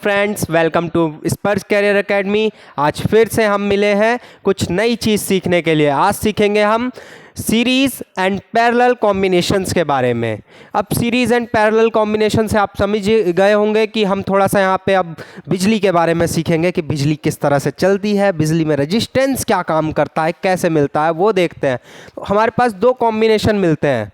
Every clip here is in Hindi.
फ्रेंड्स, वेलकम टू स्पर्श कैरियर एकेडमी। आज फिर से हम मिले हैं कुछ नई चीज़ सीखने के लिए। आज सीखेंगे हम सीरीज़ एंड पैरेलल कॉम्बिनेशंस के बारे में। अब सीरीज़ एंड पैरेलल कॉम्बिनेशन से आप समझ गए होंगे कि हम थोड़ा सा यहाँ पे अब बिजली के बारे में सीखेंगे कि बिजली किस तरह से चलती है, बिजली में रेजिस्टेंस क्या काम करता है, कैसे मिलता है, वो देखते हैं। तो हमारे पास दो कॉम्बिनेशन मिलते हैं।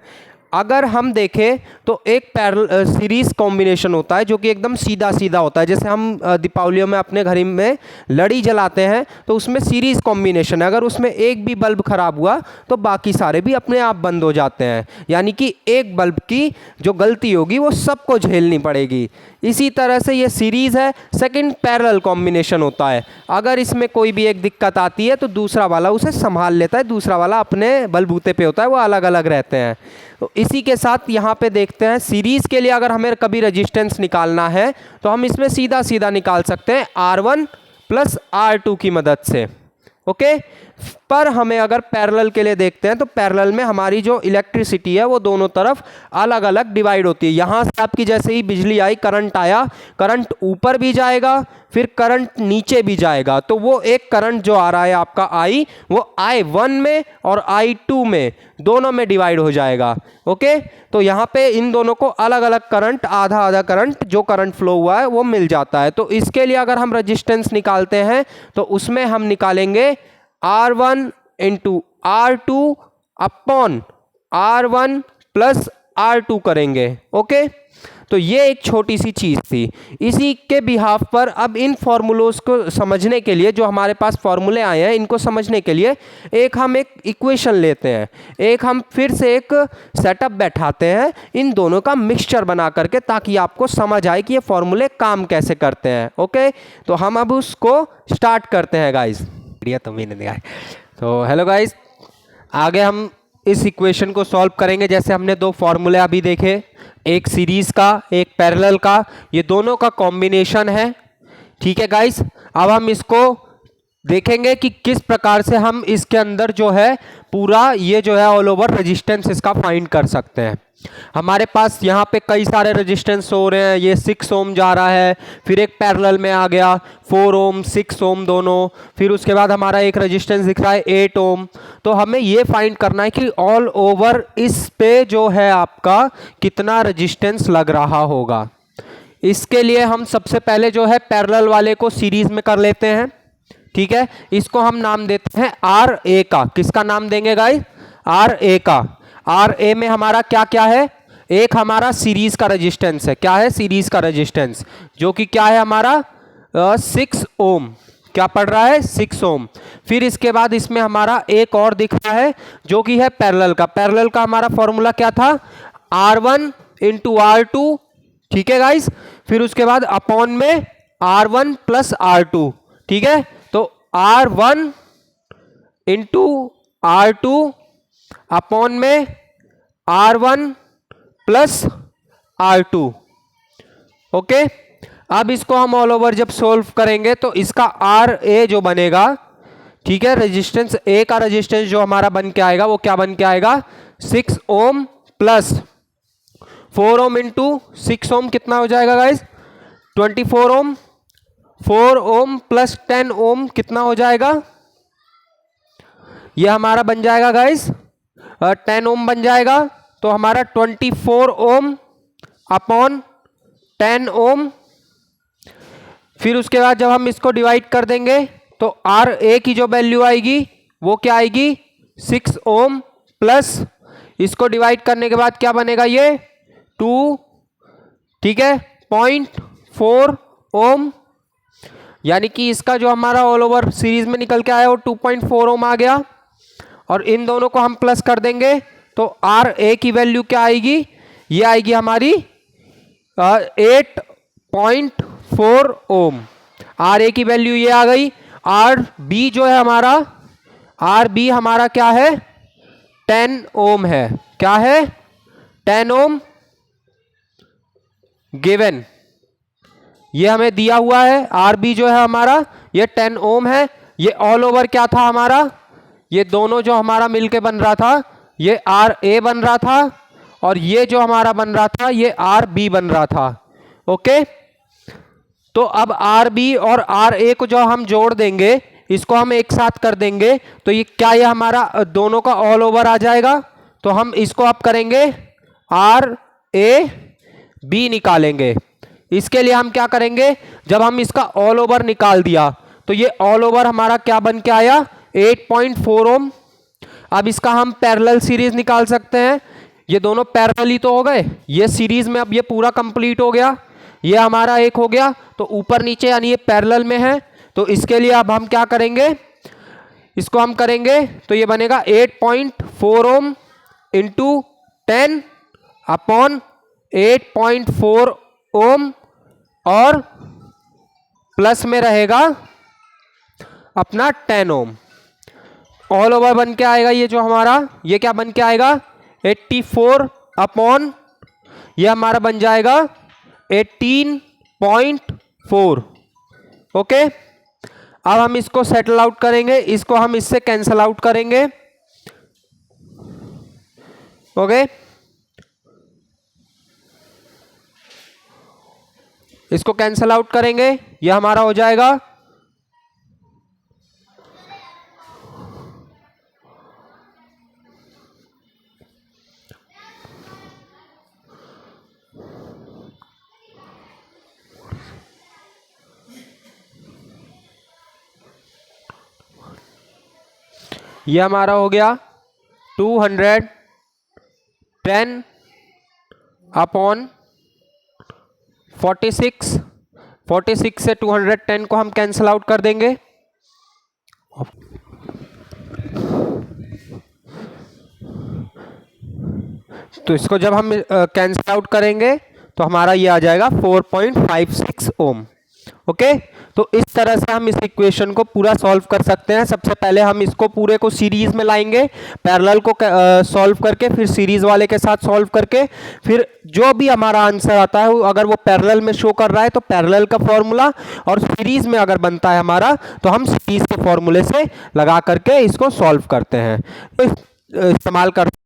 अगर हम देखें तो एक पैरेलल सीरीज़ कॉम्बिनेशन होता है जो कि एकदम सीधा सीधा होता है। जैसे हम दीपावलियों में अपने घर में लड़ी जलाते हैं तो उसमें सीरीज़ कॉम्बिनेशन है। अगर उसमें एक भी बल्ब ख़राब हुआ तो बाकी सारे भी अपने आप बंद हो जाते हैं, यानी कि एक बल्ब की जो गलती होगी वो सबको झेलनी पड़ेगी। इसी तरह से ये सीरीज़ है। सेकंड पैरेलल कॉम्बिनेशन होता है। अगर इसमें कोई भी एक दिक्कत आती है तो दूसरा वाला उसे संभाल लेता है, दूसरा वाला अपने बलबूते पे होता है, वो अलग अलग रहते हैं। तो इसी के साथ यहाँ पे देखते हैं सीरीज़ के लिए अगर हमें कभी रेजिस्टेंस निकालना है तो हम इसमें सीधा सीधा निकाल सकते हैं R1 प्लस R2 की मदद से। ओके, पर हमें अगर पैरेलल के लिए देखते हैं तो पैरेलल में हमारी जो इलेक्ट्रिसिटी है वो दोनों तरफ अलग अलग डिवाइड होती है। यहाँ से आपकी जैसे ही बिजली आई, करंट आया, करंट ऊपर भी जाएगा, फिर करंट नीचे भी जाएगा। तो वो एक करंट जो आ रहा है आपका I, वो I1 में और I2 में दोनों में डिवाइड हो जाएगा। ओके, तो यहाँ पे इन दोनों को अलग अलग करंट, आधा आधा करंट जो करंट फ्लो हुआ है वो मिल जाता है। तो इसके लिए अगर हम रजिस्टेंस निकालते हैं तो उसमें हम निकालेंगे R1 into R2 upon R1 plus R2 करेंगे। ओके, तो ये एक छोटी सी चीज़ थी। इसी के बिहाफ पर अब इन फॉर्मूलोज को समझने के लिए, जो हमारे पास फॉर्मूले आए हैं इनको समझने के लिए हम एक इक्वेशन लेते हैं, हम फिर से एक सेटअप बैठाते हैं इन दोनों का मिक्सचर बना करके, ताकि आपको समझ आए कि ये फॉर्मूले काम कैसे करते हैं। ओके, तो हम अब उसको स्टार्ट करते हैं गाइज। तो मैंने दिखाया। तो हेलो गाइज, आगे हम इस इक्वेशन को सॉल्व करेंगे। जैसे हमने दो फॉर्मूले अभी देखे, एक सीरीज का, एक पैरेलल का, ये दोनों का कॉम्बिनेशन है। ठीक है गाइस, अब हम इसको देखेंगे कि किस प्रकार से हम इसके अंदर जो है पूरा ये जो है ऑल ओवर रेजिस्टेंस इसका फाइंड कर सकते हैं। हमारे पास यहाँ पे कई सारे रेजिस्टेंस हो रहे हैं। ये 6 ओम जा रहा है, फिर एक पैरेलल में आ गया 4 ओम 6 ओम दोनों, फिर उसके बाद हमारा एक रेजिस्टेंस दिख रहा है 8 ओम। तो हमें ये फाइंड करना है कि ऑल ओवर इस पे जो है आपका कितना रेजिस्टेंस लग रहा होगा। इसके लिए हम सबसे पहले जो है पैरेलल वाले को सीरीज में कर लेते हैं। ठीक है, इसको हम नाम देते हैं RA का। किसका नाम देंगे गाइस? RA का। RA में हमारा क्या क्या है? एक हमारा सीरीज का रेजिस्टेंस है। क्या है? सीरीज का रेजिस्टेंस, जो कि क्या है हमारा 6 ओम। क्या पड़ रहा है? 6 ओम। फिर इसके बाद इसमें हमारा एक और दिख रहा है जो कि है पैरेलल का। पैरेलल का हमारा फॉर्मूला क्या था? R1 into R2। ठीक है गाइस, फिर उसके बाद अपॉन में R1 प्लस R2। ठीक है, तो R1 इंटू R2 अपॉन में R1 प्लस R2। ओके, अब इसको हम ऑल ओवर जब सोल्व करेंगे तो इसका RA जो बनेगा, ठीक है, रेजिस्टेंस A का रेजिस्टेंस जो हमारा बन के आएगा वो क्या बन के आएगा? 6 ओम प्लस 4 ओम इंटू 6 ओम कितना हो जाएगा गाइस? 24 ओम। 4 ओम प्लस 10 ओम कितना हो जाएगा? ये हमारा बन जाएगा गाइस 10 ओम बन जाएगा। तो हमारा 24 ओम अपॉन 10 ओम। फिर उसके बाद जब हम इसको डिवाइड कर देंगे तो RA की जो वैल्यू आएगी वो क्या आएगी? 6 ओम प्लस, इसको डिवाइड करने के बाद क्या बनेगा? ये 2, ठीक है, 0.4 ओम, यानी कि इसका जो हमारा ऑल ओवर सीरीज में निकल के आया वो 2.4 ओम आ गया। और इन दोनों को हम प्लस कर देंगे तो RA की वैल्यू क्या आएगी? ये आएगी हमारी 8.4 ओम। RA की वैल्यू ये आ गई। RB जो है हमारा, RB हमारा क्या है? 10 ओम है। क्या है? 10 ओम गिवन, ये हमें दिया हुआ है। RB जो है हमारा ये 10 ओम है। ये ऑल ओवर क्या था हमारा? ये दोनों जो हमारा मिलके बन रहा था ये RA बन रहा था, और ये जो हमारा बन रहा था ये RB बन रहा था। ओके, तो अब आर बी और आर ए को जो हम जोड़ देंगे, इसको हम एक साथ कर देंगे, तो ये क्या, ये हमारा दोनों का ऑल ओवर आ जाएगा। तो हम इसको अब करेंगे आर ए बी निकालेंगे। इसके लिए हम क्या करेंगे, जब हम इसका ऑल ओवर निकाल दिया तो ये ऑल ओवर हमारा क्या बन के आया, 8.4 ओम। अब इसका हम पैरेलल सीरीज निकाल सकते हैं, ये दोनों पैरेलल ही तो हो गए, ये सीरीज में अब ये पूरा कंप्लीट हो गया, ये हमारा एक हो गया, तो ऊपर नीचे यानी ये पैरेलल में है। तो इसके लिए अब हम क्या करेंगे, इसको हम करेंगे तो ये बनेगा 8.4 ओम इंटू 10 अपॉन 8.4 ओम, और प्लस में रहेगा अपना 10 ओम। ऑल ओवर बन के आएगा ये जो हमारा, ये क्या बन के आएगा 84 अपॉन, ये हमारा बन जाएगा 18.4। ओके, अब हम इसको सेटल आउट करेंगे, इसको हम इससे कैंसल आउट करेंगे। ओके, इसको कैंसल आउट करेंगे, यह हमारा हो जाएगा ये हमारा हो गया 210 अपॉन 46। 46 से 210 को हम कैंसल आउट कर देंगे, तो इसको जब हम कैंसल आउट करेंगे तो हमारा ये आ जाएगा 4.56 ओम। ओके, तो इस तरह से हम इस इक्वेशन को पूरा सॉल्व कर सकते हैं। सबसे पहले हम इसको पूरे को सीरीज में लाएंगे, पैरेलल को सॉल्व करके, फिर सीरीज वाले के साथ सॉल्व करके, फिर जो भी हमारा आंसर आता है अगर वो पैरेलल में शो कर रहा है तो पैरेलल का फॉर्मूला, और सीरीज में अगर बनता है हमारा तो हम सीरीज के फॉर्मूले से लगा करके इसको सॉल्व करते हैं, तो इस्तेमाल कर